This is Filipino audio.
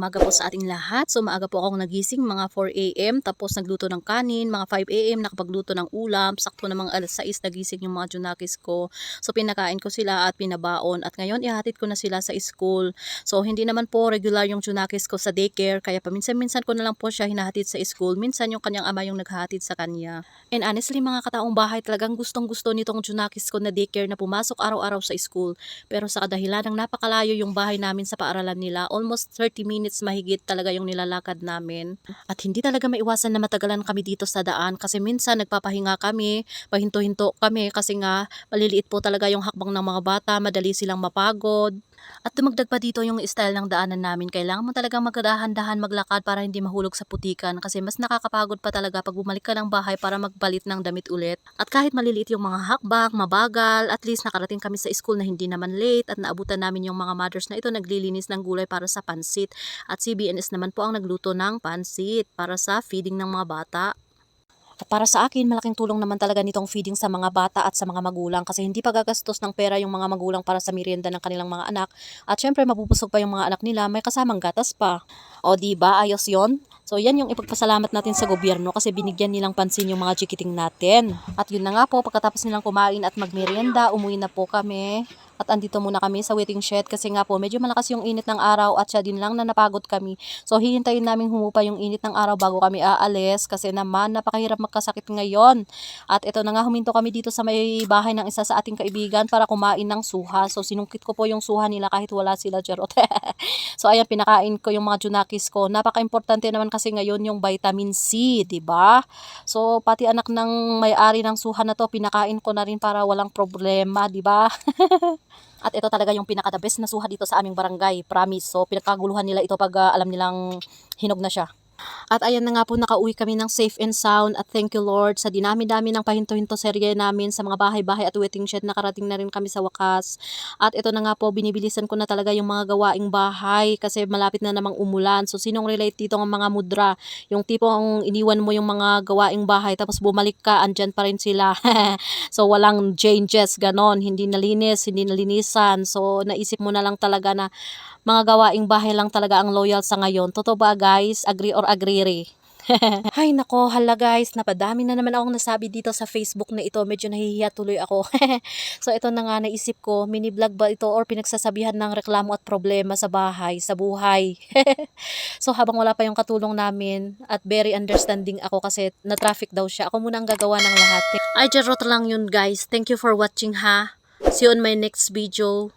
umaga po sa ating lahat. So maaga po akong nagising, mga 4 AM, tapos nagluto ng kanin, mga 5 AM nakapagluto ng ulam. Sakto namang alas 6 nagising yung mga junakis ko. So pinakain ko sila at pinabaon at ngayon ihatid ko na sila sa school. So hindi naman po regular yung junakis ko sa daycare, kaya paminsan-minsan ko na lang po siya hinahatid sa school. Minsan yung kanyang ama yung naghahatid sa kanya. And honestly mga kataong bahay, talagang gustong-gusto nitong junakis ko na daycare na pumasok araw-araw sa school. Pero sa kadahilan ng napakalayo yung bahay namin sa paaralan nila, almost 30 minutes mahigit talaga yung nilalakad namin. At hindi talaga maiwasan na matagalan kami dito sa daan kasi minsan nagpapahinga kami, pahinto-hinto kami kasi nga maliliit po talaga yung hakbang ng mga bata, madali silang mapagod. At dumagdag pa dito yung style ng daanan namin, kailangan mo talagang magdahan-dahan maglakad para hindi mahulog sa putikan kasi mas nakakapagod pa talaga pag bumalik ka ng bahay para magpalit ng damit ulit. At kahit maliliit yung mga hakbang, mabagal, at least nakarating kami sa school na hindi naman late at naabutan namin yung mga mothers na ito naglilinis ng gulay para sa pansit. At si BNS naman po ang nagluto ng pansit para sa feeding ng mga bata. At para sa akin, malaking tulong naman talaga nitong feeding sa mga bata at sa mga magulang kasi hindi pa gagastos ng pera yung mga magulang para sa merienda ng kanilang mga anak. At syempre, mabubusog pa yung mga anak nila, may kasamang gatas pa. O di ba, ayos yon. So yan yung ipagpasalamat natin sa gobyerno kasi binigyan nilang pansin yung mga chikiting natin. At yun na nga po, pagkatapos nilang kumain at magmerienda, umuwi na po kami. At andito muna kami sa waiting shed kasi nga po medyo malakas yung init ng araw at siya din lang na napagod kami. So hihintayin namin humupa yung init ng araw bago kami aalis kasi naman napakahirap magkasakit ngayon. At ito na nga, huminto kami dito sa may bahay ng isa sa ating kaibigan para kumain ng suha. So sinungkit ko po yung suha nila kahit wala sila, charot. So ayan, pinakain ko yung mga junakis ko. Napaka-importante naman kasi ngayon yung vitamin C, 'di ba? So pati anak ng may-ari ng suha na to, pinakain ko na rin para walang problema, 'di ba? At ito talaga yung pinaka-the best na suha dito sa aming barangay, promise. So pinagkaguluhan nila ito pag alam nilang hinog na siya. At ayan na nga po, nakauwi kami ng safe and sound at thank you Lord sa dinami-dami ng pahinto-hinto serye namin sa mga bahay-bahay at waiting shed, nakarating na rin kami sa wakas. At ito na nga po, binibilisan ko na talaga yung mga gawaing bahay kasi malapit na namang umulan. So sinong relate dito ng mga mudra? Yung tipong iniwan mo yung mga gawaing bahay tapos bumalik ka, andyan pa rin sila. So walang changes, ganon, hindi nalinis, hindi nalinisan. So naisip mo na lang talaga na mga gawaing bahay lang talaga ang loyal sa ngayon. Totoo ba guys? Agree or agree? Hay nako, hala guys, napadami na naman akong nasabi dito sa Facebook na ito. Medyo nahihiya tuloy ako. So ito na nga, naisip ko, mini vlog ba ito or pinagsasabihan ng reklamo at problema sa bahay, sa buhay. So habang wala pa yung katulong namin at very understanding ako kasi na-traffic daw siya, ako muna ang gagawa ng lahat. Ay, jarot lang yun guys. Thank you for watching ha. See you on my next video.